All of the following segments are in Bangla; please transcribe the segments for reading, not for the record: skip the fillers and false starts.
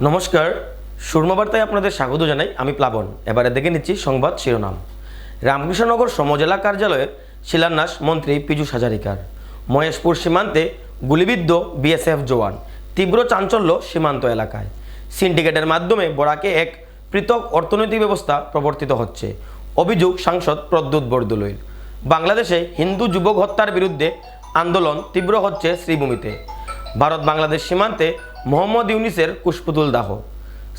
নমস্কার, সুরমাবার্তায় আপনাদের স্বাগত জানাই। আমি প্লাবন। এবারে দেখে নিচ্ছি সংবাদ শিরোনাম। রামকৃষ্ণনগর সমজেলা কার্যালয়ে শিলান্যাস মন্ত্রী পীযূষ হাজারিকার। মহেশপুর সীমান্তে গুলিবিদ্ধ বিএসএফ জওয়ান, তীব্র চাঞ্চল্য সীমান্ত এলাকায়। সিন্ডিকেটের মাধ্যমে বরাকে এক পৃথক অর্থনৈতিক ব্যবস্থা প্রবর্তিত হচ্ছে, অভিযোগ সাংসদ প্রদ্যুৎ বরদলৈর। বাংলাদেশে হিন্দু যুবক হত্যার বিরুদ্ধে আন্দোলন তীব্র হচ্ছে শ্রীভূমিতে। ভারত বাংলাদেশ সীমান্তে মোহাম্মদ ইউনিসের কুশপুতুল দাহ।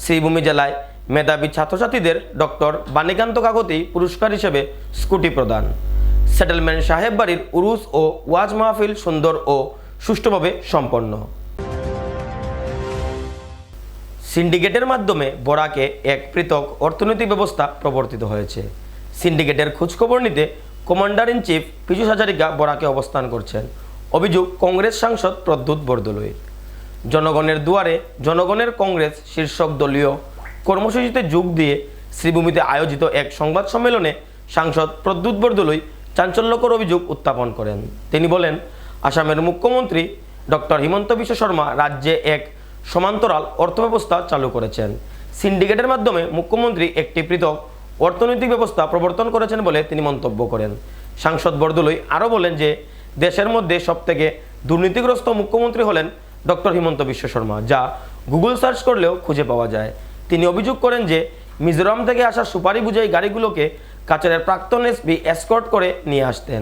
শ্রীভূমি জেলায় মেধাবী ছাত্রছাত্রীদের ডক্টর বাণীকান্ত কাকতি পুরস্কার হিসেবে স্কুটি প্রদান। সেটেলমেন্ট সাহেব বাড়ির উরুস ও ওয়াজ মাহফিল সুন্দর ও সুষ্ঠুভাবে সম্পন্ন। সিন্ডিকেটের মাধ্যমে বরাকে এক পৃথক অর্থনৈতিক ব্যবস্থা প্রবর্তিত হয়েছে। সিন্ডিকেটের খোঁজখবর নিতে commander in chief Piyush Hazarika বরাকে অবস্থান করছেন, অভিযোগ কংগ্রেস সাংসদ প্রদ্যুৎ বরদলৈর। জনগণের দুয়ারে জনগণের কংগ্রেস শীর্ষক দলীয় কর্মসূচিতে যোগ দিয়ে শ্রীভূমিতে আয়োজিত এক সংবাদ সম্মেলনে সাংসদ প্রদ্যুৎ বরদলৈ চাঞ্চল্যকর অভিযোগ উত্থাপন করেন। তিনি বলেন, আসামের মুখ্যমন্ত্রী ডক্টর হিমন্ত বিশ্ব শর্মা রাজ্যে এক সমান্তরাল অর্থব্যবস্থা চালু করেছেন। সিন্ডিকেটের মাধ্যমে মুখ্যমন্ত্রী একটি পৃথক অর্থনৈতিক ব্যবস্থা প্রবর্তন করেছেন বলে তিনি মন্তব্য করেন। সাংসদ বরদলৈ আরও বলেন যে দেশের মধ্যে সবথেকে দুর্নীতিগ্রস্ত মুখ্যমন্ত্রী হলেন ডক্টর হিমন্ত বিশ্ব শর্মা, যা গুগল সার্চ করলেও খুঁজে পাওয়া যায়। তিনি অভিযোগ করেন যে মিজোরাম থেকে আসা সুপারি বুঝাই গাড়িগুলোকে কাছাড়ের প্রাক্তন এসপি এসকর্ট করে নিয়ে আসতেন।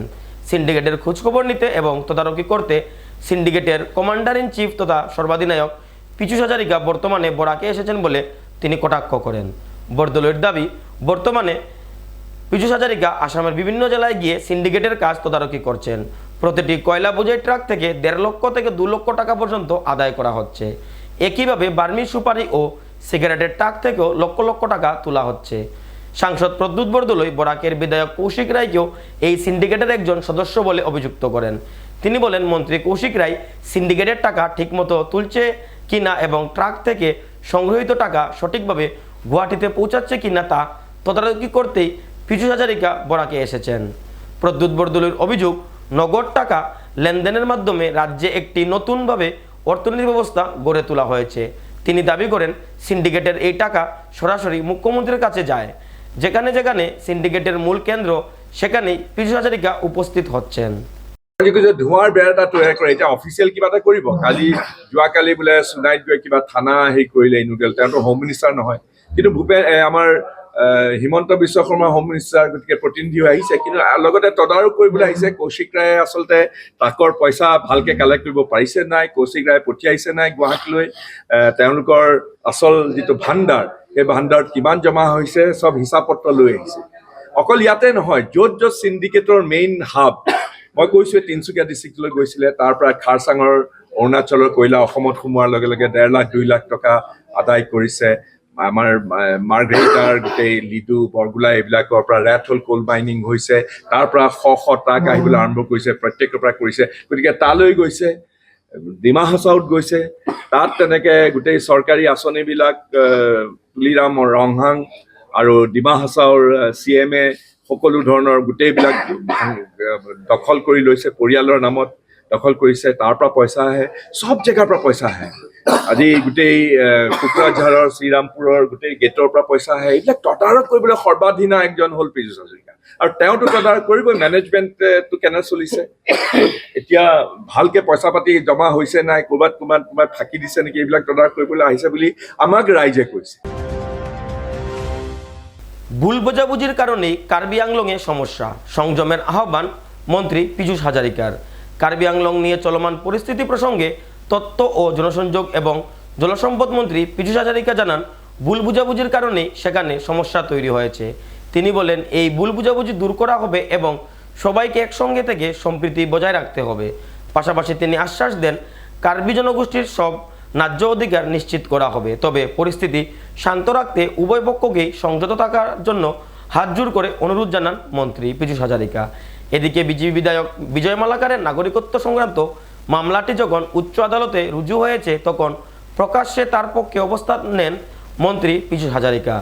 সিন্ডিকেটের খোঁজখবর নিতে এবং তদারকি করতে সিন্ডিকেটের কমান্ডার ইন চিফ তথা সর্বাধিনায়ক পীযূষ হাজারিকা বর্তমানে বরাকে এসেছেন বলে তিনি কটাক্ষ করেন। বরদলৈর দাবি, বর্তমানে পীযূষ হাজারিকা আসামের বিভিন্ন জেলায় গিয়ে সিন্ডিকেটের কাজ তদারকি করছেন। প্রতিটি কয়লা বোঝাই ট্রাক থেকে 1.5 লক্ষ থেকে 2 লক্ষ টাকা পর্যন্ত আদায় করা হচ্ছে। একইভাবে বার্মি সুপারি ও সিগারেটের ট্রাক থেকেও লক্ষ লক্ষ টাকা তোলা হচ্ছে। সাংসদ প্রদ্যুৎ বরদলৈ বরাকের বিধায়ক কৌশিক রায়কেও এই সিন্ডিকেটের একজন সদস্য বলে অভিযুক্ত করেন। তিনি বলেন, মন্ত্রী কৌশিক রায় সিন্ডিকেটের টাকা ঠিকমতো তুলছে কিনা এবং ট্রাক থেকে সংগৃহীত টাকা সঠিকভাবে গুয়াহাটিতে পৌঁছাচ্ছে কিনা তা তদারকি করতেই পীযূষ হাজারিকা বরাকে এসেছেন। প্রদ্যুৎ বরদলৈর অভিযোগ, নগদ টাকা লেনদেনের মাধ্যমে রাজ্যে একটি নতুনভাবে অর্থনৈতিক ব্যবস্থা গড়ে তোলা হয়েছে। তিনি দাবি করেন, সিন্ডিকেটের এই টাকা সরাসরি মুখ্যমন্ত্রীর কাছে যায়। যেখানে যেখানে সিন্ডিকেটের মূল কেন্দ্র সেখানেই পীযূষ হাজারিকা উপস্থিত হচ্ছেন। ধোঁৱাৰ বেৰ এটা তৈয়াৰ কৰে, এতিয়া অফিচিয়েল কিবা এটা কৰিব। যোৱাকালি বোলে সোণাইত গৈ কিবা থানা হেৰি কৰিলে ইনুডেল, তেওঁতো হোম মিনিষ্টাৰ নহয়, কিন্তু আমাৰ হিমন্ত বিশ্ব শৰ্মা হোম মিনিষ্টাৰ, গতিকে প্ৰতিনিধি আহিছে, কিন্তু লগতে তদাৰক কৰিবলৈ আহিছে। কৌশিক ৰায়ে আচলতে ট্ৰাকৰ পইচা ভালকে কালেক্ট কৰিব পাৰিছে নাই, কৌশিক ৰায়ে পঠিয়াইছে নাই গুৱাহাটীলৈ, তেওঁলোকৰ আচল যিটো ভাণ্ডাৰ, সেই ভাণ্ডাৰত কিমান জমা হৈছে চব হিচাপ পত্ৰ লৈ আহিছে। অকল ইয়াতে নহয়, য'ত য'ত চিণ্ডিকেটৰ মেইন হাব, মই কৈছোঁ তিনিচুকীয়া ডিষ্ট্ৰিক্টলৈ গৈছিলে, তাৰ পৰা খাৰচাঙৰ অৰুণাচলৰ কয়লা অসমত সোমোৱাৰ লগে লগে 1.5 লাখ 2 লাখ টকা আদায় কৰিছে। আমাৰ মাৰ্ঘেৰিটাৰ গোটেই লিডু বৰগোলা এইবিলাকৰ পৰা ৰেট হল কোল মাইনিং হৈছে, তাৰ পৰা শ ট্ৰাক আহিবলৈ আৰম্ভ কৰিছে, প্ৰত্যেকৰ পৰা কৰিছে। গতিকে তালৈ গৈছে, ডিমা হাছাওত গৈছে, তাত তেনেকে গোটেই চৰকাৰী আঁচনিবিলাক তুলিৰাম ৰংহাং আৰু ডিমা হাছাওৰ CMA সকলো ধৰণৰ গোটেইবিলাক দখল কৰি লৈছে, পৰিয়ালৰ নামত দখল কৰিছে, তাৰ পৰা পইচা আহে, সব জেগাৰ পৰা পইচা আহে। আজি গোটেই কোকৰাঝাৰৰ শ্ৰীৰামপুৰৰ গোটেই গেটৰ পৰা পইচা আহে। এইবিলাক তদাৰক কৰিবলৈ সৰ্বাধীনা একজন হ'ল পীযূষ হাজৰিকা, আৰু তেওঁতো তদাৰক কৰিবই। মেনেজমেণ্টটো কেনে চলিছে, এতিয়া ভালকে পইচা পাতি জমা হৈছে নাই, ক'ৰবাত ফাঁকি দিছে নেকি, এইবিলাক তদাৰক কৰিবলৈ আহিছে বুলি আমাক রাইজে কৈছে। ভুল বোঝাবুঝির কারণেই কার্বি আংলংয়ে সমস্যা, সংযমের আহ্বান মন্ত্রী পীযূষ হাজারিকার। কার্বি আংলং নিয়ে চলমান পরিস্থিতি প্রসঙ্গে তথ্য ও জনসংযোগ এবং জলসম্পদ মন্ত্রী পীযূষ হাজারিকা জানান, ভুল বুঝাবুঝির কারণেই সেখানে সমস্যা তৈরি হয়েছে। তিনি বলেন, এই ভুল বুঝাবুঝি দূর করা হবে এবং সবাইকে একসঙ্গে থেকে সম্প্রীতি বজায় রাখতে হবে। পাশাপাশি তিনি আশ্বাস দেন, কার্বি জনগোষ্ঠীর সব ন্যায্য অধিকার নিশ্চিত করা হবে, তবে পরিস্থিতি শান্ত রাখতে উভয় পক্ষকেই সংযত থাকার জন্য হাত জোড় করে অনুরোধ জানান মন্ত্রী পীযূষ হাজারিকা। এদিকে বিজেপি বিধায়ক বিজয় মালাকারের নাগরিকত্ব সংক্রান্ত মামলাটি যখন উচ্চ আদালতে রুজু হয়েছে তখন প্রকাশ্যে তার পক্ষে অবস্থান নেন মন্ত্রী পীযূষ হাজারিকা।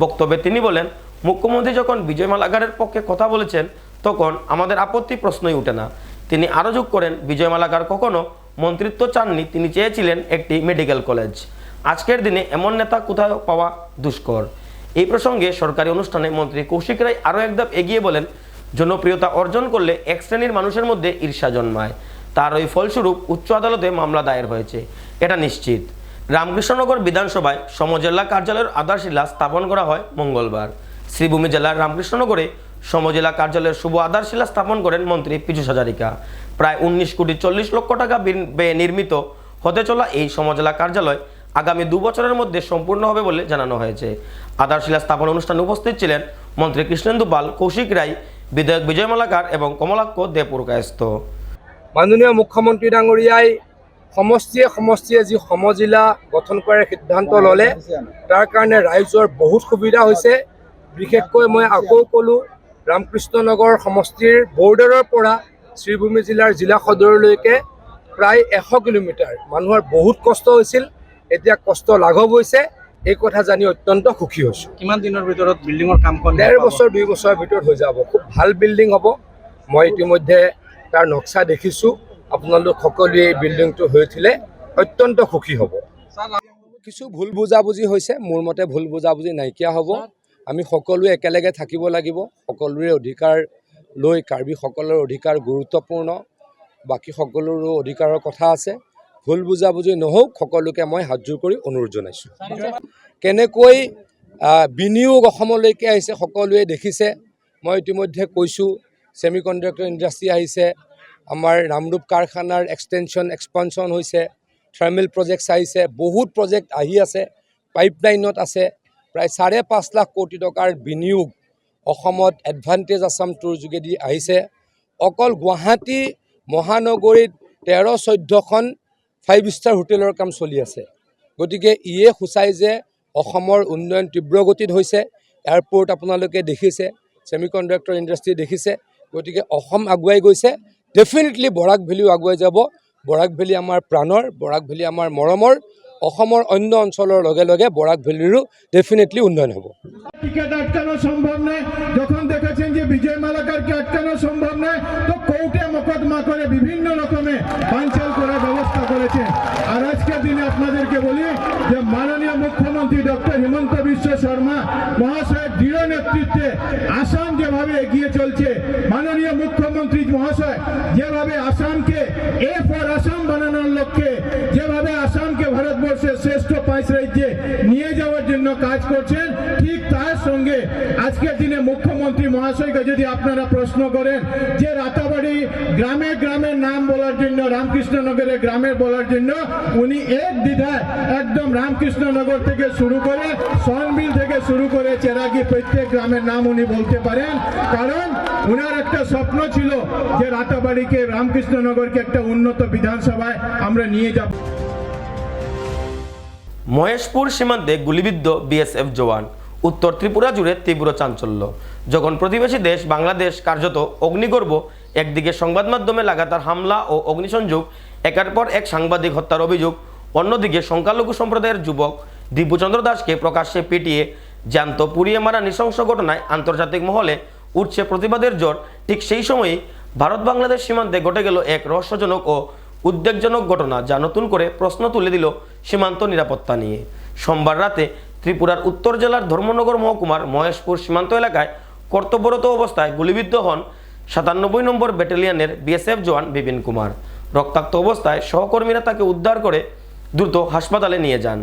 বক্তব্যে তিনি বলেন, মুখ্যমন্ত্রী যখন বিজয় মালাকারের পক্ষে কথা বলেছেন তখন আমাদের আপত্তি প্রশ্নই ওঠে না। তিনি আরও যোগ করেন, বিজয় মালাকার কখনো মন্ত্রিত্ব চাননি, তিনি চেয়েছিলেন একটি মেডিকেল কলেজ। আজকের দিনে এমন নেতা কোথাও পাওয়া দুষ্কর। এই প্রসঙ্গে সরকারি অনুষ্ঠানে মন্ত্রী কৌশিক রায় আরও এক ধাপ এগিয়ে বলেন, জনপ্রিয়তা অর্জন করলে এক শ্রেণীর মানুষের মধ্যে ঈর্ষা জন্মায়। তার ওই ফলস্বরূপ উচ্চ আদালতে মামলা দায়ের হয়েছে, এটা নিশ্চিত। রামকৃষ্ণনগর বিধানসভায় সমজেলা কার্যালয়ের আধারশিলা স্থাপন করা হয় মঙ্গলবার। শ্রীভূমি জেলার রামকৃষ্ণনগরে সমজেলা কার্যালয়ের শুভ আধারশিলা স্থাপন করেন মন্ত্রী পীযূষ হাজারিকা। প্রায় 19,40,00,000 টাকা ব্যয়ে নির্মিত হতে চলা এই সমজেলা কার্যালয় আগামী 2 বছরের মধ্যে সম্পূর্ণ হবে বলে জানানো হয়েছে। আধারশিলা স্থাপন অনুষ্ঠানে উপস্থিত ছিলেন মন্ত্রী কৃষ্ণেন্দু পাল, কৌশিক রায়, বিধায়ক বিজয় মালাকার এবং কমলাক্ষ দেপুরকায়স্থ। মাননীয় মুখ্যমন্ত্ৰী ডাঙৰীয়াই সমষ্টিয়ে যি সমজিলা গঠন কৰাৰ সিদ্ধান্ত ল'লে তাৰ কাৰণে ৰাইজৰ বহুত সুবিধা হৈছে। বিশেষকৈ মই আকৌ ক'লোঁ, ৰামকৃষ্ণনগৰ সমষ্টিৰ বৰ্ডাৰৰ পৰা শ্ৰীভূমি জিলাৰ জিলা সদৰলৈকে প্ৰায় 100 কিলোমিটাৰ মানুহৰ বহুত কষ্ট হৈছিল, এতিয়া কষ্ট লাঘৱ হৈছে। এই কথা জানি অত্যন্ত সুখী হৈছোঁ। কিমান দিনৰ ভিতৰত বিল্ডিঙৰ কামখন 1.5 বছৰ 2 বছৰৰ ভিতৰত হৈ যাব। খুব ভাল বিল্ডিং হ'ব। মই ইতিমধ্যে তাৰ নক্সা দেখিছোঁ। আপোনালোক সকলোৱে এই বিল্ডিংটো হৈ উঠিলে অত্যন্ত সুখী হ'ব। কিছু ভুল বুজাবুজি হৈছে, মোৰ মতে ভুল বুজাবুজি নাইকিয়া হ'ব। আমি সকলোৱে একেলগে থাকিব লাগিব। সকলোৰে অধিকাৰ লৈ কাৰ্বিসকলৰ অধিকাৰ গুৰুত্বপূৰ্ণ, বাকী সকলোৰো অধিকাৰৰ কথা আছে। ভুল বুজাবুজি নহওক, সকলোকে মই হাতযোৰ কৰি অনুৰোধ জনাইছোঁ। কেনেকৈ বিনিয়োগ অসমলৈকে আহিছে সকলোৱে দেখিছে। মই ইতিমধ্যে কৈছোঁ, ছেমি কণ্ডাক্টৰ ইণ্ডাষ্ট্ৰী আহিছে, আমাৰ নামৰূপ কাৰখানাৰ এক্সপেনশ্যন হৈছে, থাৰ্মেল প্ৰজেক্টছ আহিছে, বহুত প্ৰজেক্ট আহি আছে, পাইপলাইনত আছে। প্ৰায় 5.5 লাখ কোটি টকাৰ বিনিয়োগ অসমত এডভান্টেজ আছাম টুৰ যোগেদি আহিছে। অকল গুৱাহাটী মহানগৰীত 13-14খন 5 ষ্টাৰ হোটেলৰ কাম চলি আছে। গতিকে ইয়ে সূচায় যে অসমৰ উন্নয়ন তীব্ৰ গতিত হৈছে। এয়াৰপৰ্ট আপোনালোকে দেখিছে, ছেমি কণ্ডাক্টৰ ইণ্ডাষ্ট্ৰী দেখিছে। গতিকে অসম আগুৱাই গৈছে। ডেফিনেটলি বৰাক ভেলীও আগুৱাই যাব। বৰাক ভেলী আমাৰ প্ৰাণৰ, বৰাক ভেলী আমাৰ মৰমৰ। অসমৰ অন্য অঞ্চলৰ লগে লগে বরাক ভ্যালিরও ডেফিনেটলি উন্নয়ন হবে। টিকিট আটকানো সম্ভব নয়, যখন দেখেছেন যে বিজয় মালাকারকে আটকানো সম্ভব নয়, তো কোর্টে মোকদ্দমা করে বিভিন্ন রকমের বানচাল করার ব্যবস্থা করেছেন। আর আজকের দিনে আপনাদেরকে বলি যে মাননীয় মুখ্যমন্ত্রী ডক্টর হিমন্ত বিশ্ব শর্মা মহাশয়ের দৃঢ় নেতৃত্বে আসাম যেভাবে এগিয়ে চলছে, মাননীয় মুখ্যমন্ত্রী মহাশয় যেভাবে আসামকে এ ফর আসাম বানানোর লক্ষ্যে, যেভাবে আসামকে ভারতবর্ষের শ্রেষ্ঠ 5 রাজ্যে নিয়ে যাওয়ার জন্য কাজ করছেন, ঠিক তার সঙ্গে আজকের দিনে মুখ্যমন্ত্রী মহাশয়কে যদি আপনারা প্রশ্ন করেন যে রাতাবাড়ি গ্রামে গ্রামে নাম বলার জন্য, রামকৃষ্ণনগরের গ্রামের বলার জন্য উনি এক দ্বিধায় একদম রামকৃষ্ণনগর থেকে শুরু করে সনবিল থেকে শুরু করে চেরাগি প্রত্যেক গ্রামের নাম উনি বলতে পারেন। কারণ উনার একটা স্বপ্ন ছিল যে রাতাবাড়িকে, রামকৃষ্ণনগরকে একটা উন্নত বিধানসভায় আমরা নিয়ে যাব। মহেশপুর সীমান্তে গুলিবিদ্ধ বিএসএফ জওয়ান, উত্তর ত্রিপুরা জুড়ে তীব্র চাঞ্চল্য। যখন প্রতিবেশী দেশ বাংলাদেশ কার্যত অগ্নিগর্ভ, একদিকে সংবাদ মাধ্যমে লাগাতার হামলা ও অগ্নিসংযোগ, একের পর এক সাংবাদিক হত্যার অভিযোগ, অন্যদিকে সংখ্যালঘু সম্প্রদায়ের যুবক দিব্যচন্দ্র দাসকে প্রকাশ্যে পিটিয়ে জ্যান্ত পুড়িয়ে মারা নৃশংস ঘটনায় আন্তর্জাতিক মহলে উঠছে প্রতিবাদের জ্বর। ঠিক সেই সময়ই ভারত বাংলাদেশ সীমান্তে ঘটে গেল এক রহস্যজনক ও উদ্বেগজনক ঘটনা, যা নতুন করে প্রশ্ন তুলে দিল সীমান্ত নিরাপত্তা নিয়ে। সোমবার রাতে ত্রিপুরার উত্তর জেলার ধর্মনগর মহকুমার মহেশপুর সীমান্ত এলাকায় কর্তব্যরত অবস্থায় গুলিবিদ্ধ হন 97 নম্বর ব্যাটালিয়নের বিএসএফ জওয়ান বিপিন কুমার। রক্তাক্ত অবস্থায় সহকর্মীরা তাকে উদ্ধার করে দ্রুত হাসপাতালে নিয়ে যান।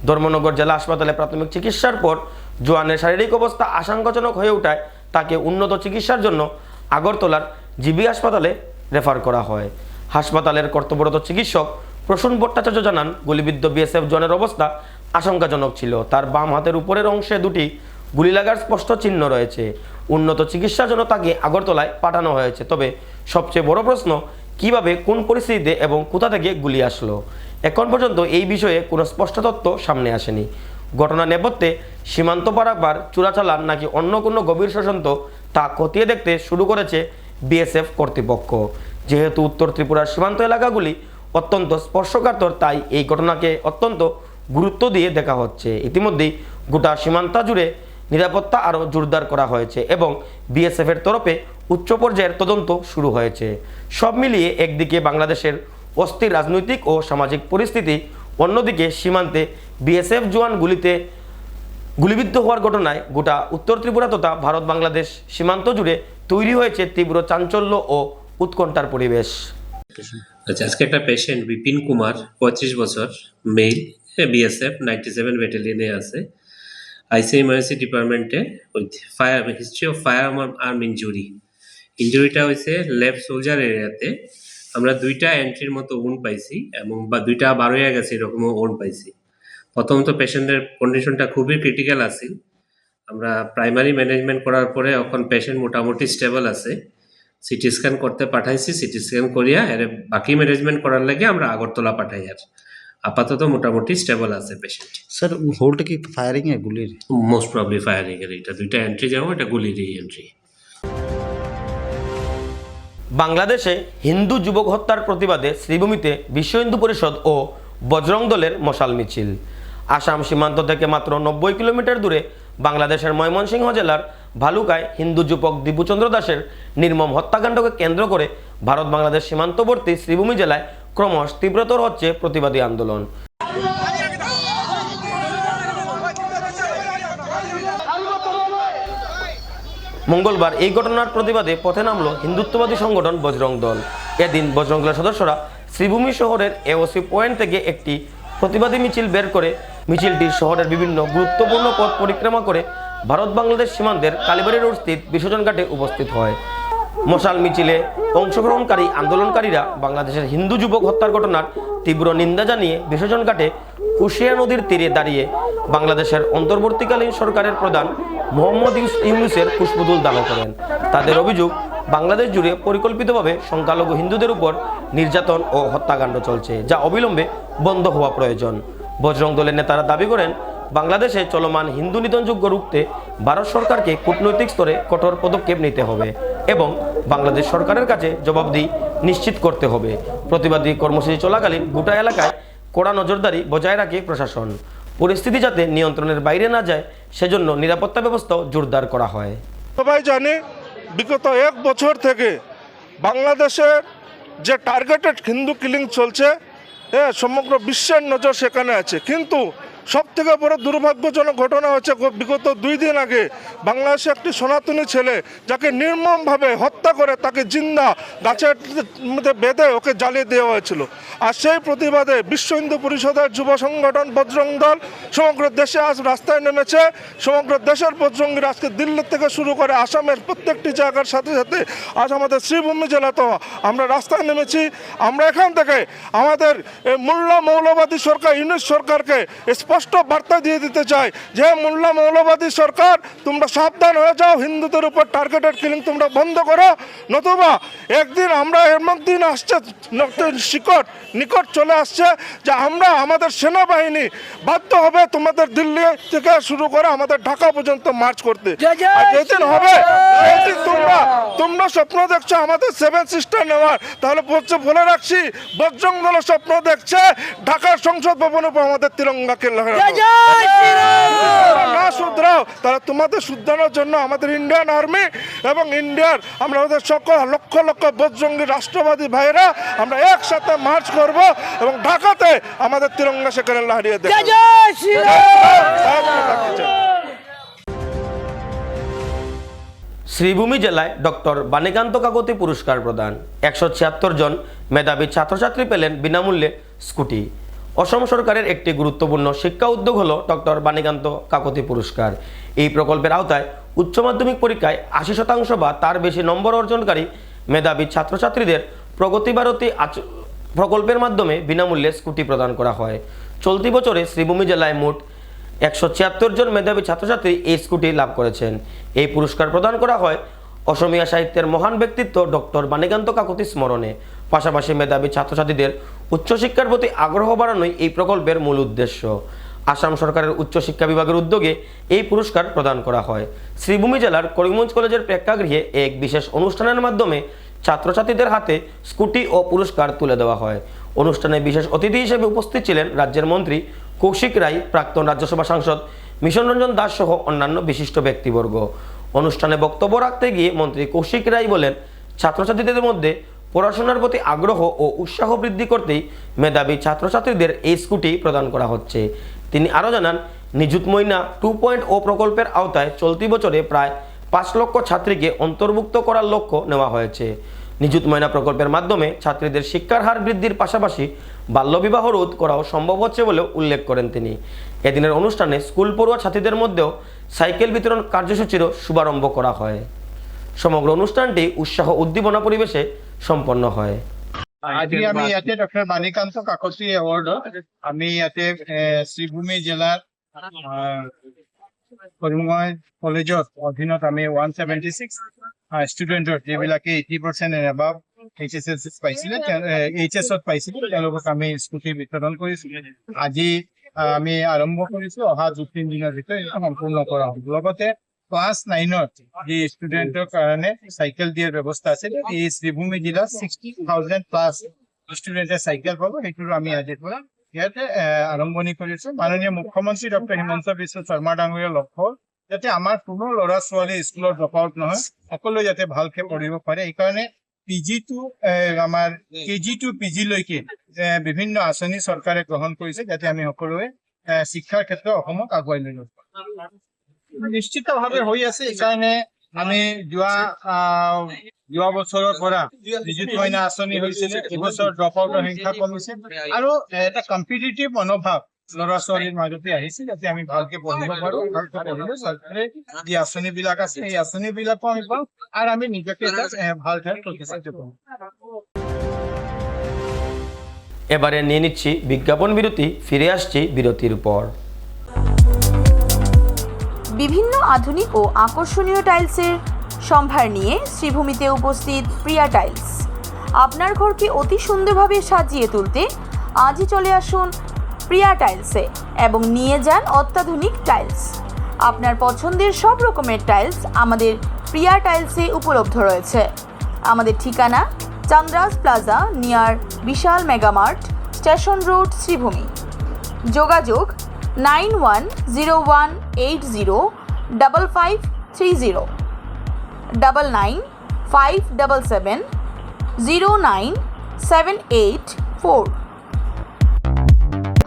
ধর্মনগর জেলা হাসপাতালে প্রাথমিক চিকিৎসার পর জওয়ানের শারীরিক অবস্থা আশঙ্কাজনক হয়ে ওঠায় তাকে উন্নত চিকিৎসার জন্য আগরতলার জিবি হাসপাতালে রেফার করা হয়। হাসপাতালের কর্তব্যরত চিকিৎসক প্রসূন ভট্টাচার্য জানান, গুলিবিদ্ধ বিএসএফ জওয়ানের অবস্থা আশঙ্কাজনক ছিল। তার বাম হাতের উপরের অংশে 2টি গুলি লাগার স্পষ্ট চিহ্ন রয়েছে। উন্নত চিকিৎসার জন্য তাকে আগরতলায় পাঠানো হয়েছে। তবে সবচেয়ে বড় প্রশ্ন, কিভাবে, কোন পরিস্থিতিতে এবং কোথা থেকে গুলি আসলো? এখন পর্যন্ত এই বিষয়ে কোনো স্পষ্ট তথ্য সামনে আসেনি। ঘটনা নেপথ্যে সীমান্ত পারাপার চোরাচালান নাকি অন্য কোনো গভীর ষড়যন্ত্র, তা খতিয়ে দেখতে শুরু করেছে বিএসএফ কর্তৃপক্ষ। যেহেতু উত্তর ত্রিপুরার সীমান্ত এলাকাগুলি অত্যন্ত স্পর্শকাতর, তাই এই ঘটনাকে অত্যন্ত গুরুত্ব দিয়ে দেখা হচ্ছে। ইতিমধ্যেই গোটা সীমান্ত জুড়ে নিরাপত্তা আরও জোরদার করা হয়েছে এবং বিএসএফের তরফে উচ্চ পর্যায়ের তদন্ত শুরু হয়েছে। সব মিলিয়ে একদিকে বাংলাদেশের অস্থির রাজনৈতিক ও সামাজিক পরিস্থিতি, অন্যদিকে সীমান্তে বিএসএফ জওয়ান গুলিবিদ্ধ হওয়ার ঘটনায় গোটা উত্তর ত্রিপুরা তথা ভারত বাংলাদেশ সীমান্ত জুড়ে তৈরি হয়েছে তীব্র চাঞ্চল্য ও উৎকণ্ঠার পরিবেশ। আচ্ছা, আজকে একটা পেশেন্ট বিপিন কুমার 35 বছর, মেল, বিএসএফ 97 ব্যাটালিয়নে আছে, আইসি ইমার্জেন্সি ডিপার্টমেন্টে with fire history of firearm ইঞ্জুরিটা হয়েছে লেফট সোলজার এরিয়াতে। আমরা 2টা এন্ট্রির মতো উন্ড পাইছি এবং 2টা বার হয়ে গেছে এরকমও উন্ড পাইছি। প্রথমত পেশেন্টের কন্ডিশনটা খুবই ক্রিটিক্যাল আছে। আমরা প্রাইমারি ম্যানেজমেন্ট করার পরে এখন পেশেন্ট মোটামুটি স্টেবল আছে। সিটি স্ক্যান করতে পাঠাইছি, সিটি স্ক্যান করিয়া এর বাকি ম্যানেজমেন্ট করার লাগে আমরা আগরতলা পাঠাই। আর আপাতত মোটামুটি স্টেবল আছে পেশেন্ট। স্যার হোলটা কি ফায়ারিং এ গুলির? মোস্ট প্রবলি ফায়ারিং এর। এটা 2টা এন্ট্রি যাবো, এটা গুলিরই এন্ট্রি। বাংলাদেশে হিন্দু যুবক হত্যার প্রতিবাদে শ্রীভূমিতে বিশ্ব হিন্দু পরিষদ ও বজরং দলের মশাল মিছিল। আসাম সীমান্ত থেকে মাত্র 90 কিলোমিটার দূরে বাংলাদেশের ময়মনসিংহ জেলার ভালুকায় হিন্দু যুবক দীপুচন্দ্র দাসের নির্মম হত্যাকাণ্ডকে কেন্দ্র করে ভারত বাংলাদেশ সীমান্তবর্তী শ্রীভূমি জেলায় ক্রমশ তীব্রতর হচ্ছে প্রতিবাদী আন্দোলন। মঙ্গলবার এই ঘটনার প্রতিবাদে পথে নামল হিন্দুত্ববাদী সংগঠন বজরং দল। এদিন বজরং দলের সদস্যরা শ্রীভূমি শহরের এওসি পয়েন্ট থেকে একটি প্রতিবাদী মিছিল বের করে মিছিলটি শহরের বিভিন্ন গুরুত্বপূর্ণ পথ পরিক্রমা করে ভারত বাংলাদেশ সীমান্তের কালীবাড়ি রোড স্থিত বিসর্জন ঘাটে উপস্থিত হয়। মশাল মিছিলে অংশগ্রহণকারী আন্দোলনকারীরা বাংলাদেশের হিন্দু যুবক হত্যার ঘটনার তীব্র নিন্দা জানিয়ে বিসর্জন ঘাটে কুশিয়া নদীর তীরে দাঁড়িয়ে বাংলাদেশের অন্তর্বর্তীকালীন সরকারের প্রধান মোহাম্মদ ইউনূসের পুষ্পদুল দাহ করেন। তাদের অভিযোগ, বাংলাদেশ জুড়ে পরিকল্পিতভাবে সংখ্যালঘু হিন্দুদের উপর নির্যাতন ও হত্যাকাণ্ড চলছে, যা অবিলম্বে বন্ধ হওয়া প্রয়োজন। বজরং দলের নেতারা দাবি করেন, বাংলাদেশে চলমান হিন্দু নিধনযজ্ঞ রুখতে ভারত সরকারকে কূটনৈতিক স্তরে কঠোর পদক্ষেপ নিতে হবে এবং বাংলাদেশ সরকারের কাছে জবাবদিহি নিশ্চিত করতে হবে। প্রতিবাদী কর্মসূচি চলাকালীন গোটা এলাকায় কড়া নজরদারি বজায় রাখে প্রশাসন। পরিস্থিতি যাতে নিয়ন্ত্রণের বাইরে না যায় সেজন্য নিরাপত্তা ব্যবস্থাও জোরদার করা হয়। সবাই জানে বিগত 1 বছর থেকে বাংলাদেশের যে টার্গেটেড হিন্দু কিলিং চলছে, সমগ্র বিশ্বের নজর সেখানে আছে। কিন্তু সবথেকে বড় দুর্ভাগ্যজনক ঘটনা হচ্ছে বিগত 2 দিন আগে বাংলাদেশে একটি সনাতনী ছেলে যাকে নির্মমভাবে হত্যা করে তাকে জিন্দা গাছের মধ্যে বেঁধে ওকে জ্বালিয়ে দেওয়া হয়েছিল। আর সেই প্রতিবাদে বিশ্ব হিন্দু পরিষদের যুব সংগঠন বজরং দল সমগ্র দেশে আজ রাস্তায় নেমেছে। সমগ্র দেশের বজরঙ্গীরা আজকে দিল্লি থেকে শুরু করে আসামের প্রত্যেকটি জায়গার সাথে সাথে আজ আমাদের শ্রীভূমি জেলাতেও আমরা রাস্তায় নেমেছি। আমরা এখান থেকে আমাদের মোল্লা মৌলবাদী সরকার ইউনূস সরকারকে স্পষ্ট বার্তা দিয়ে দিতে চাই যে মোল্লা মৌলবাদী সরকার, তোমরা সাবধান হয়ে যাও, হিন্দুদের উপর টার্গেটেড কিলিং তোমরা বন্ধ করো, নতুবা একদিন আমরা এমন দিন আসছে নিকট চলে আসছে যে আমরা আমাদের সেনাবাহিনী বাধ্য হবে তোমাদের দিল্লি থেকে শুরু করে আমাদের ঢাকা পর্যন্ত মার্চ করতে। আর যেদিন হবে সেদিন তোমরা স্বপ্ন দেখছো আমাদের 7 সিস্টার নেওয়ার, তাহলে বলে রাখছি বজরং দল স্বপ্ন দেখছে ঢাকার সংসদ ভবনের উপর আমাদের তিরঙ্গাকে না শুধরাও, তাহলে তোমাদের শুধরানোর জন্য আমাদের ইন্ডিয়ান আর্মি এবং ইন্ডিয়ার আমরা আমাদের সকল লক্ষ লক্ষ বজরঙ্গী রাষ্ট্রবাদী ভাইরা আমরা একসাথে মার্চ করব এবং ঢাকাতে আমাদের তিরঙ্গা সেখানে লহরিয়ে দেব। শ্রীভূমি জেলায় ডক্টর বাণীকান্ত কাকতি পুরস্কার প্রদান। 176 জন মেধাবী ছাত্রছাত্রী পেলেন বিনামূল্যে স্কুটি। অসম সরকারের একটি গুরুত্বপূর্ণ শিক্ষা উদ্যোগ হলো ডক্টর বাণীকান্ত কাকতি পুরস্কার। এই প্রকল্পের আওতায় উচ্চ মাধ্যমিক পরীক্ষায় 80% বা তার বেশি নম্বর অর্জনকারী মেধাবী ছাত্রছাত্রীদের প্রগতি ভারতী প্রকল্পের মাধ্যমে বিনামূল্যে স্কুটি প্রদান করা হয়। চলতি বছরে শ্রীভূমি জেলায় মোট 176 জন মেধাবী ছাত্রছাত্রী এই স্কুটি লাভ করেছেন। এই পুরস্কার প্রদান করা হয় অসমীয়া সাহিত্যের মহান ব্যক্তিত্ব ডক্টর বাণীকান্ত কাকতি স্মরণে। পাশাপাশি মেধাবী ছাত্রছাত্রীদের উচ্চশিক্ষার প্রতি আগ্রহ বাড়ানোই এই প্রকল্পের মূল উদ্দেশ্য। আসাম সরকারের উচ্চশিক্ষা বিভাগের উদ্যোগে এই পুরস্কার প্রদান করা হয়। শ্রীভূমি জেলার করিমগঞ্জ কলেজের প্রেক্ষাগৃহে এক বিশেষ অনুষ্ঠানের মাধ্যমে ছাত্রছাত্রীদের হাতে স্কুটি ও পুরস্কার তুলে দেওয়া হয়। অনুষ্ঠানে বিশেষ অতিথি হিসেবে উপস্থিত ছিলেন রাজ্যের মন্ত্রী কৌশিক রায়, প্রাক্তন রাজ্যসভা সাংসদ মিশন রঞ্জন দাস সহ অন্যান্য বিশিষ্ট ব্যক্তিবর্গ। অনুষ্ঠানে বক্তব্য রাখতে গিয়ে মন্ত্রী কৌশিক রায় বলেন, ছাত্রছাত্রীদের মধ্যে পড়াশোনার প্রতি আগ্রহ ও উৎসাহ বৃদ্ধি করতেই মেধাবী ছাত্রছাত্রীদের এই স্কুটি প্রদান করা হচ্ছে। তিনি আরও জানান, নিযুত ময়না 2.0 প্রকল্পের আওতায় চলতি বছরে প্রায় 5 লক্ষ ছাত্রীকে অন্তর্ভুক্ত করার লক্ষ্য নেওয়া হয়েছে। নিযুত ময়না প্রকল্পের মাধ্যমে ছাত্রীদের শিক্ষার হার বৃদ্ধির পাশাপাশি বাল্যবিবাহ রোধ করাও সম্ভব হচ্ছে বলেও উল্লেখ করেন তিনি। এদিনের অনুষ্ঠানে স্কুল পড়ুয়া ছাত্রীদের মধ্যেও সাইকেল বিতরণ কার্যসূচিরও শুভারম্ভ করা হয়। সমগ্র অনুষ্ঠানটি উৎসাহ উদ্দীপনা পরিবেশে সম্পন্ন হয়। আজি আমি ইয়াতে ডক্টৰ বাণীকান্ত কাকতি এৱাৰ্ডত আমি ইয়াতে শ্ৰীভূমি জিলাৰ কৰিমগঞ্জ কলেজত অধীনত আমি 176 ষ্টুডেণ্টৰ যিবিলাকে 80% এণ্ড এবাভ HSLC পাইছিলে, HS-ত পাইছিলে, তেওঁলোকক আমি স্কুটি বিতৰণ কৰিছোঁ। আজি আমি আৰম্ভ কৰিছোঁ, অহা 2-3 দিনৰ ভিতৰত এইটো সম্পূৰ্ণ কৰা হ'ব। লগতে ক্লাছ 9ৰ যি ষ্টুডেণ্টৰ কাৰণে চাইকেল দিয়াৰ ব্যৱস্থা আছে, এই শ্ৰীভূমি জিলাত 60,000 প্লাছ ষ্টুডেণ্টে চাইকেল পাব, সেইটোৰো আমি আজিৰ পৰা ইয়াতে আৰম্ভণি কৰিছোঁ। মাননীয় মুখ্যমন্ত্ৰী ডক্টৰ হিমন্ত বিশ্ব শৰ্মা ডাঙৰীয়াৰ লক্ষ্য যাতে আমাৰ কোনো ল'ৰা ছোৱালী স্কুলত ড্ৰপ আউট নহয়, সকলোৱে যাতে ভালকে পঢ়িব পাৰে। সেইকাৰণে আমাৰ KG to PG লৈকে বিভিন্ন আঁচনি চৰকাৰে গ্ৰহণ কৰিছে, যাতে আমি সকলোৱে শিক্ষাৰ ক্ষেত্ৰত অসমক আগুৱাই লৈ যাব পাৰোঁ। নিশ্চিতভাৱে হৈ আছে। সেইকাৰণে আমি যোৱা বছৰৰ পৰা নিযুত মইনা আঁচনি হৈছিলে, এইবছৰ ড্ৰপ আউটৰ সংখ্যা কমিছে আৰু এটা কম্পিটিটিভ মনোভাৱ ল'ৰা ছোৱালীৰ মাজতে আহিছে, যাতে আমি ভালকে পঢ়িব পাৰোঁ। ভালকে পঢ়িলে চৰকাৰে যি আঁচনিবিলাক আছে সেই আঁচনিবিলাকো আমি পাওঁ আৰু আমি নিজকে এটা ভাল ঠাইত প্ৰতিষ্ঠিত কৰোঁ। এবারে নিয়ে নিচ্ছি বিজ্ঞাপন বিরতি, ফিরে আসছি বিরতির পর। বিভিন্ন আধুনিক ও আকর্ষণীয় টাইলসের সম্ভার নিয়ে শ্রীভূমিতে উপস্থিত প্রিয়া টাইলস। আপনার ঘরকে অতি সুন্দরভাবে সাজিয়ে তুলতে আজই চলে আসুন প্রিয়া টাইলসে এবং নিয়ে যান অত্যাধুনিক টাইলস। আপনার পছন্দের সব রকমের টাইলস আমাদের প্রিয়া টাইলসে উপলব্ধ রয়েছে। আমাদের ঠিকানা চান্দ্রাস প্লাজা নিয়ার বিশাল মেগামার্ট, স্টেশন রোড, শ্রীভূমি। যোগাযোগ 9101805530 9957709784।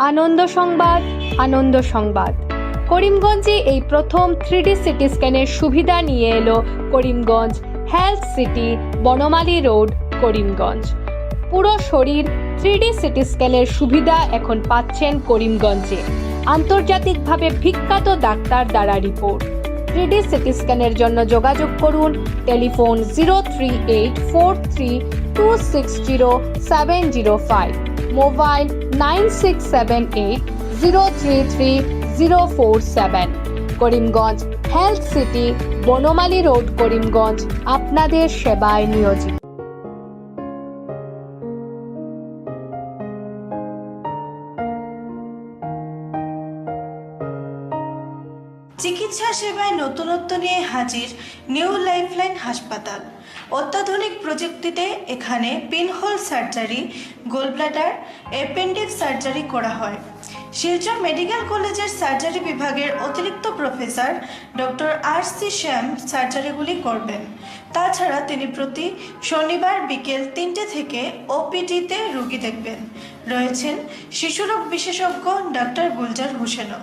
আনন্দ সংবাদ, আনন্দ সংবাদ। করিমগঞ্জে এই প্রথম 3D সিটি স্ক্যানের সুবিধা নিয়ে এলো Karimganj health city, Banamali road, Karimganj. পুরো শরীর 3D সিটি স্ক্যানের সুবিধা এখন পাচ্ছেন করিমগঞ্জে। আন্তর্জাতিকভাবে বিখ্যাত ডাক্তার দ্বারা রিপোর্ট। 3D সিটি স্ক্যানের জন্য যোগাযোগ করুন telephone 03843260705, mobile 9678033047। Karimganj health city, Banamali road, Karimganj আপনাদের সেবায় নিয়োজিত। চিকিৎসা সেবায় নতুনত্ব নিয়ে হাজির নিউ লাইফলাইন হাসপাতাল। অত্যাধুনিক প্রযুক্তিতে এখানে pinhole surgery, gallbladder, appendix surgery করা হয়। শিলচর মেডিকেল কলেজের সার্জারি বিভাগের অতিরিক্ত প্রফেসর ডক্টর RC শ্যাম সার্জারিগুলি করবেন। তাছাড়া তিনি প্রতি শনিবার বিকেল 3টে থেকে OPD-তে রোগী দেখবেন। রয়েছেন শিশুরোগ বিশেষজ্ঞ ডক্টর গুলজার হোসেনও।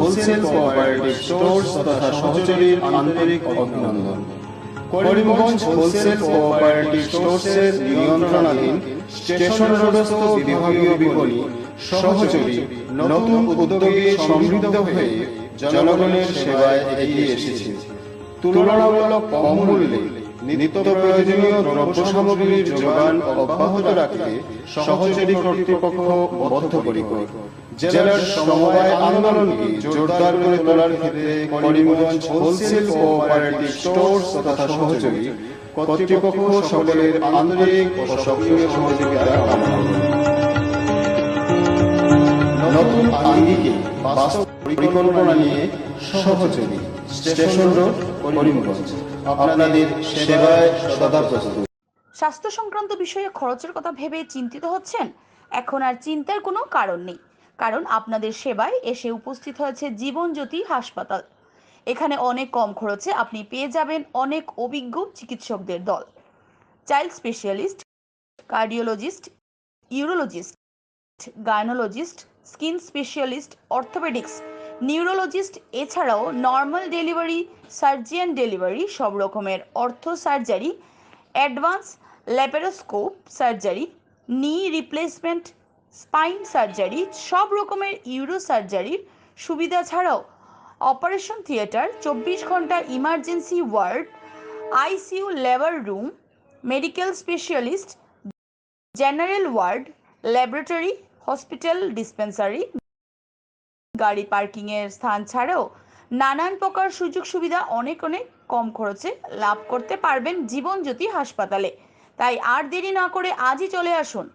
হোলসেল কোঅপারেটিভ স্টোর্স তথা সহযোগীর আন্তরিক অভিনন্দন। করিমগঞ্জ হোলসেল কোঅপারেটিভ স্টোর্সের নিয়ন্ত্রণাধীন স্টেশন রোডস্থ বিভাগীয় বিপণী সহযোগী নতুন উদ্যোগে সমৃদ্ধ হয়ে জনগণের সেবায় এগিয়ে এসেছে। তুলনামূলক কম মূল্যে নিত্য প্রয়োজনীয় দ্রব্য সামগ্রীর যোগান অব্যাহত রাখতে সহযোগী কর্তৃপক্ষ বদ্ধপরিকর। জেলার সমবায় আন্দোলনকে জোরদার করে তোলার ক্ষেত্রে করিমগঞ্জ হোলসেল কোঅপারেটিভ স্টোর্স তথা সহযোগী কর্তৃপক্ষ সকলের আন্তরিক ও সক্রিয় সহযোগিতা কামনা করে। নতুন আঙ্গিকে বাস্তব পরিকল্পনা নিয়ে সহযোগী স্টেশন রোড করিমগঞ্জ আপনাদের সেবায় সদা প্রস্তুত। স্বাস্থ্য সংক্রান্ত বিষয়ে খরচের কথা ভেবে চিন্তিত হচ্ছেন? এখন আর চিন্তার কোনো কারণ নেই, কারণ আপনাদের সেবায় এসে উপস্থিত হয়েছে জীবনজ্যোতি হাসপাতাল। এখানে অনেক কম খরচে আপনি পেয়ে যাবেন অনেক অভিজ্ঞ চিকিৎসকদের দল। Child specialist, cardiologist, urologist, gynaecologist, skin specialist, orthopaedics, neurologist, এছাড়াও নর্মাল ডেলিভারি, সার্জিয়ান ডেলিভারি, সব রকমের ortho surgery, advance laparoscope surgery, knee replacement, spine surgery, সব রকমের ইউরো সার্জারির সুবিধা ছাড়াও অপারেশন থিয়েটার, 24 ঘন্টা emergency ward, ICU labour room, medical specialist, general ward, laboratory, hospital dispensary, গাড়ি পার্কিংয়ের স্থান ছাড়াও নানান প্রকার সুযোগ সুবিধা অনেক কম খরচে লাভ করতে পারবেন জীবনজ্যোতি হাসপাতালে। তাই আর দেরি না করে আজই চলে আসুন।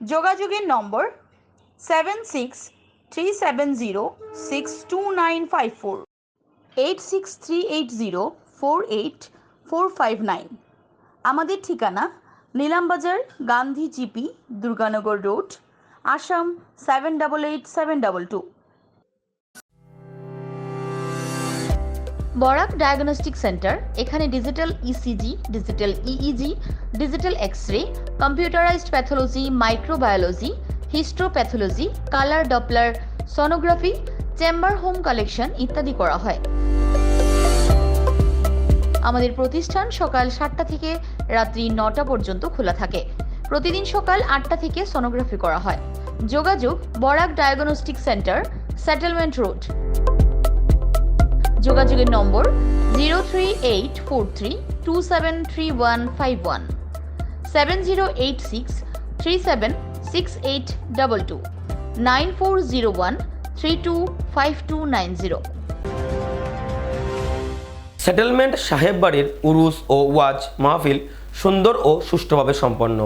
যোগাযোগের নম্বর 7637062954, 8638048459। আমাদের ঠিকানা Nilambazar, Gandhi GP, Durganagar road, Assam 788722। Barak diagnostic centre. এখানে digital ECG, digital EEG, digital X-ray, computerized pathology, microbiology, histopathology, colour doppler sonography, chamber home collection ইত্যাদি করা হয়। আমাদের প্রতিষ্ঠান সকাল 7টা থেকে রাত্রি 9টা পর্যন্ত খোলা থাকে। প্রতিদিন সকাল 8টা থেকে সোনোগ্রাফি করা হয়। যোগাযোগ Barak diagnostic centre, settlement road. যোগাযোগের নম্বর 03843273151, 7086376822, 9401325290। সেটেলমেন্ট সাহেব বাড়ির উরুস ও ওয়াজ মাহফিল সুন্দর ও সুষ্ঠুভাবে সম্পন্ন।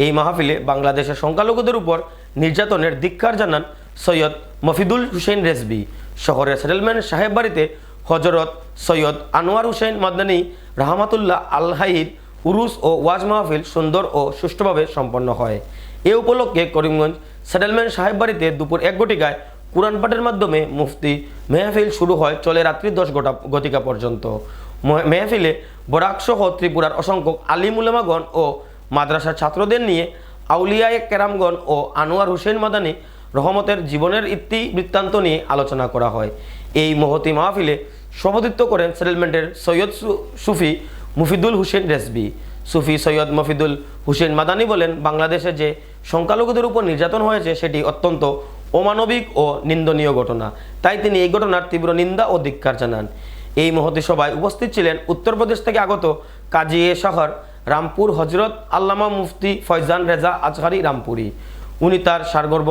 এই মাহফিলে বাংলাদেশের সংখ্যালঘুদের উপর নির্যাতনের ধিক্কার জানান সৈয়দ মফিদুল হুসেন রেজবি। শহরের সেটেলমেন্ট সাহেব বাড়িতে হজরত সৈয়দ আনোয়ার হুসেন মাদনী রাহমাতুল্লাহ আল-হাইর উরুস ও ওয়াজ মাহফিল সুন্দর ও সুষ্ঠুভাবে সম্পন্ন হয়। এ উপলক্ষে করিমগঞ্জ সেটেলমেন্ট সাহেব বাড়িতে দুপুর 1 ঘটিকায় কুরআন পাঠের মাধ্যমে মুফতি মেহফিল শুরু হয়, চলে রাত্রি 10 ঘটিকা পর্যন্ত। মেহফিলে বরাক সহ ত্রিপুরার অসংখ্য আলিম উলামাগণ ও মাদ্রাসার ছাত্রদের নিয়ে আউলিয়ায়ে কেরামগণ ও আনোয়ার হুসেন মাদানী রহমতের জীবনের ইতিবৃত্তান্ত নিয়ে আলোচনা করা হয়। এই মহতি মাহফিলে সভাপতিত্ব করেন সেটেলমেন্টের সৈয়দ সুফি মফিদুল হুসেন রেজবি। সুফি সৈয়দ মফিদুল হুসেন মাদানী বলেন, বাংলাদেশে যে সংখ্যালঘুদের উপর নির্যাতন হয়েছে সেটি অত্যন্ত অমানবিক ও নিন্দনীয় ঘটনা। তাই তিনি এই ঘটনার তীব্র নিন্দা ও ধিক্কার জানান। এই মহতি সভায় উপস্থিত ছিলেন উত্তরপ্রদেশ থেকে আগত কাজী এ শহর রামপুর হজরত আল্লামা মুফতি ফয়জান রেজা আজহারি রামপুরি। উনি তার সারগর্ব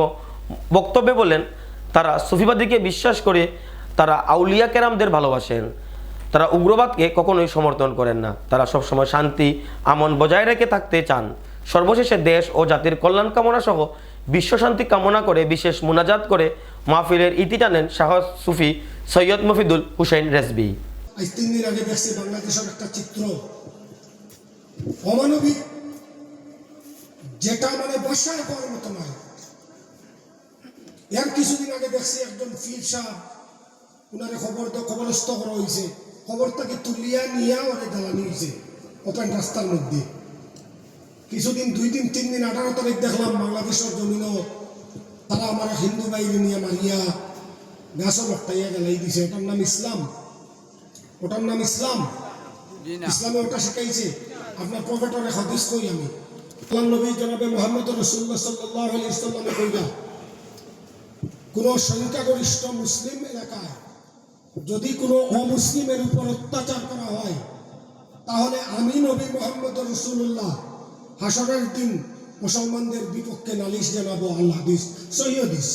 বক্তব্যে বলেন, তারা সুফিবাদীকে বিশ্বাস করে, তারা আউলিয়া কেরামদের ভালোবাসেন, তারা উগ্রবাদকে কখনোই সমর্থন করেন না, তারা সবসময় শান্তি আমন বজায় রেখে থাকতে চান। সর্বশেষে দেশ ও জাতির কল্যাণ কামনা সহ বিশ্বশান্তি কামনা করে বিশেষ মুনাজাত করে মাহফিলের ইতি টানেন শাহ সুফি সৈয়দ মফিদুল হুসেন রেজবি। আজ 3 দিন আগে দেখছি বাংলাদেশের একটা চিত্র, অমানবিক, যেটা মানে বসায় পাওয়ার মতো নয়। এর কিছুদিন আগে দেখছি একজন পীর সাহেব, উনারে খবরস্থ করা হয়েছে, খবরটাকে তুলিয়া নিয়ে ওরে জ্বালানি হয়েছে ওপেন রাস্তার মধ্যে। কিছুদিন 2 দিন 3 দিন 18 তারিখ দেখলাম বাংলাদেশের জমিনও তারা আমার হিন্দু বাইরে নিয়ে মারিয়া গাছও লট্টাইয়া গেলাই দিছে। ওটার নাম ইসলাম, ওটার নাম ইসলাম। ইসলামে ওটা শিখাইছে। আপনার প্রফেটর হাদিস কই আমি, আল্লাহর নবী জনাবে মুহাম্মদ রাসূলুল্লাহ সাল্লাল্লাহু আলাইহি ওয়াসাল্লামে কইলা, কোন সংখ্যাগরিষ্ঠ মুসলিম এলাকায় যদি কোনো অমুসলিমের উপর অত্যাচার করা হয়, তাহলে আমি নবী মুহাম্মদ রাসূলুল্লাহ হাসরের দিন মুসলমানদের বিপক্ষে নালিশ জানাবো। আল্লাহ হাদিস, সহিহ হাদিস।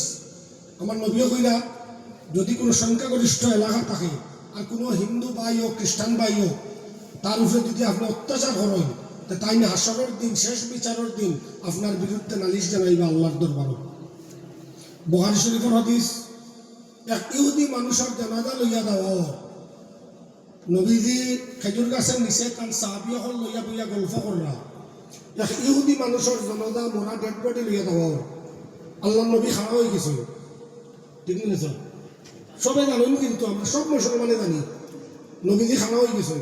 আমার নবীও কইলা, যদি কোনো সংখ্যাগরিষ্ঠ এলাকা থাকে আর কোনো হিন্দু ভাই হোক খ্রিস্টান ভাই হোক, তার উপরে যদি আপনি অত্যাচার করেন, তাই না হাসরের দিন শেষ বিচারের দিন আপনার বিরুদ্ধে নালিশ জানাইবা আল্লাহর দরবারে। বুখারী শরীফের হাদিস এক ইহুদি মানুষের জানাজা লইয়া দেওয়া নবীজি খেজুর গাছের নিচে তার সাহাবী হল লইয়া বইয়া গল্প কররা এক ইহুদি মানুষের জানাজা মরা ডেড বডি লইয়া দেওয়া আল্লাহ নবী খাওয়া হয়ে গেছে ঠিক না স্যার সবাই জানেন কিন্তু আমরা সব মুসলমানে জানি নবীজি খাওয়া হয়ে গেছে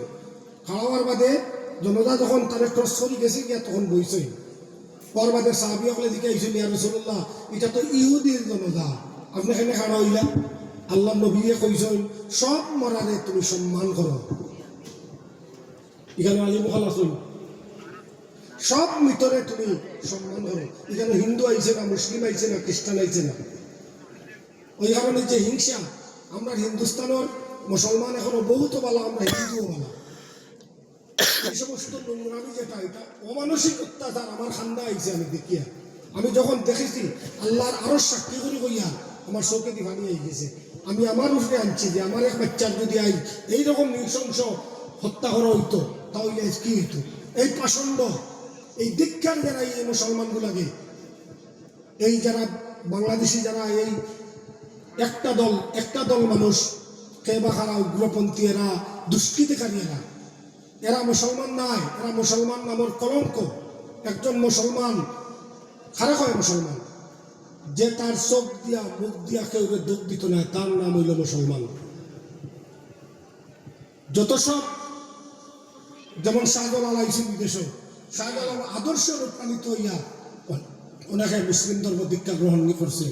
খাওয়া হওয়ার বাদে জনতা যখন তাদের ক্রস করে গেছে গিয়া তখন বইছে পর বাদে সাহাবী হলে দিকে আইসেন ইয়া রাসূলুল্লাহ এটা তো ইহুদির জনতা আপনি এখানে খাওয়া হইলেন আল্লাহ নবীয়ে কইছেন সব মরারে তুমি সম্মান করো এখানে আলী মুখাল আসুন সব মৃতরে তুমি সম্মান করো এখানে হিন্দু আইছে না মুসলিম আইছে না খ্রিস্টান আইছে না ওই কারণে যে হিংসা আমরা হিন্দুস্তানের মুসলমান এখনো বহুত ভালো আমরা হিন্দুও ভালো এই সমস্ত নোংরামি যেটা এটা অমানসিক অত্যাচার আমার খান্দা আইছে আমি দেখিয়া আমি যখন দেখেছি আল্লাহর আরো সাক্ষী করে কইয়া আমার চোখে দি ভানি আই গেছে আমি আমার উপরে আনছি যে আমার এক বাচ্চার যদি আই এইরকম নৃশংস হত্যা করা হইতো তাহলে কি হইতো এই পাষণ্ড এই দীক্ষার যারা এই মুসলমানগুলাকে এই যারা বাংলাদেশি যারা এই একটা দল মানুষ কেবাখারা উগ্রপন্থী এরা দুষ্কৃতিকারী এরা মুসলমান নাই এরা মুসলমান নামের কলঙ্ক একজন মুসলমান খারাপ হয় মুসলমান যে তার চোখ দিয়া মুখ দিয়া কেউ দুঃখ দিত না তার নাম হইল মুসলমান যত সব যেমন শাহজালাল আইসি বিদেশ শাহজালাল আদর্শ রূপান্বিত হইয়া ওনাকে মুসলিম ধর্ম দীক্ষা গ্রহণ করছে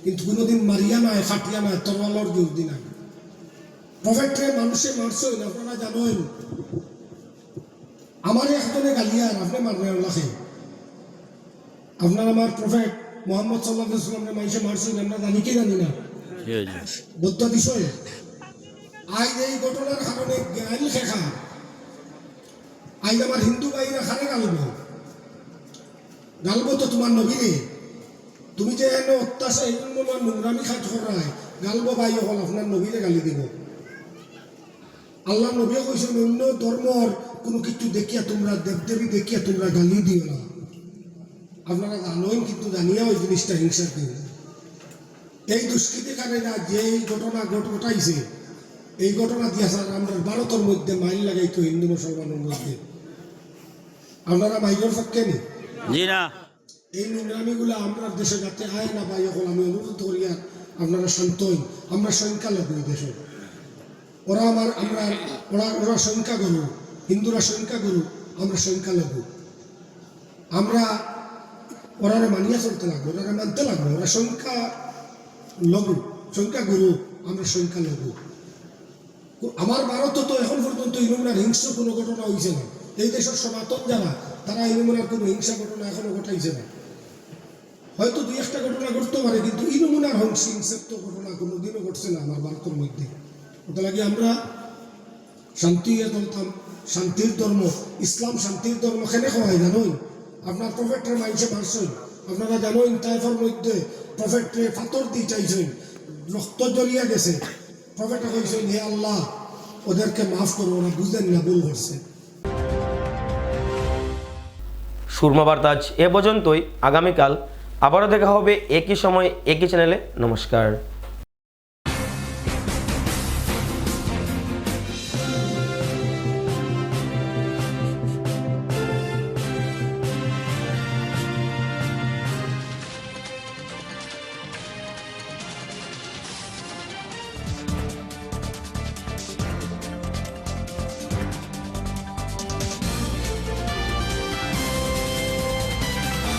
কিন্তু কোনোদিন মারিয়া নাই খাটিয়া নাই তরওয়ালর জোরদি নাই প্রফেটরে মানুষে মারছেন আপনারা জানেন আমার একজনে গালিয়ার আপনি মারবেন আল্লাহকে আপনার আমার প্রফেট মোহাম্মদ সাল্লাল্লাহু আলাইহি ওয়াসাল্লামকে মানুষে মারছেন আমরা জানি কি জানি না বুদ্ধ বিষয় আজ এই ঘটনার কারণে গাইল খেখা আজ আমার হিন্দু ভাইরা খানে গালবো তো তোমার নবীরে তুমি যে এনে অত্যাচার এইগুলো নোংরামি খাট করায় গালবো ভাই হল আপনার নবীরে গালি দিব আল্লাহ নবীও কইছেন অন্য ধর্মর কোনো কিছু দেখিয়া তোমরা দেবদেবী দেখিয়া তোমরা গালি দিও না আপনারা জানেন কিন্তু জানিয়া ওই জিনিসটা হিংসার দিন এই দুষ্কৃতিকারীরা যে এই ঘটনা ঘটাইছে এই ঘটনা দিয়া স্যার আমরা ভারতের মধ্যে মাইল লাগাইতো হিন্দু মুসলমানের মধ্যে আপনারা মাইলের পক্ষে নেই জি না এই নোংরামিগুলো আমরা দেশে যাতে আয় না ভাই এখন আমি অনুরোধ করি আর আপনারা শান্ত হইন আমরা সংখ্যালঘু এই দেশে ওরা সংখ্যাগুরু হিন্দুরা সংখ্যাগুরু আমরা সংখ্যালঘু আমরা ওরা মানিয়া চলতে লাগবো ওরা মানতে লাগবো ওরা সংখ্যাগুরু আমরা সংখ্যালঘু আমার ভারত তো এখন পর্যন্ত ইলুমিনার হিংস্র কোনো ঘটনা হয়েছে না এই দেশের সনাতন যারা তারা ইলুমিনার কোনো হিংসা ঘটনা এখনো ঘটাইছে না হয়তো দুই একটা ঘটনা ঘটতে পারে কিন্তু ইলুমিনার হিংসাত্মক ঘটনা কোনোদিনও ঘটছে না আমার ভারতের মধ্যে ওটা লাগে আমরা শান্তি চলতাম শান্তির ধর্ম ইসলাম শান্তির ধর্ম কেন হয় জানোই আপনার প্রফেক্টের মাইসে মারছেন আপনারা জানেন তাইফের মধ্যে প্রফেক্টে পাথর দিয়ে চাইছেন রক্ত জড়িয়ে গেছে প্রফেক্টে কইছেন হে আল্লাহ ওদেরকে মাফ করো ওরা বুঝলেন না ভুল করছে সুরমা বার্তা আজ এ পর্যন্তই আগামীকাল আবারও দেখা হবে একই সময় একই চ্যানেলে নমস্কার।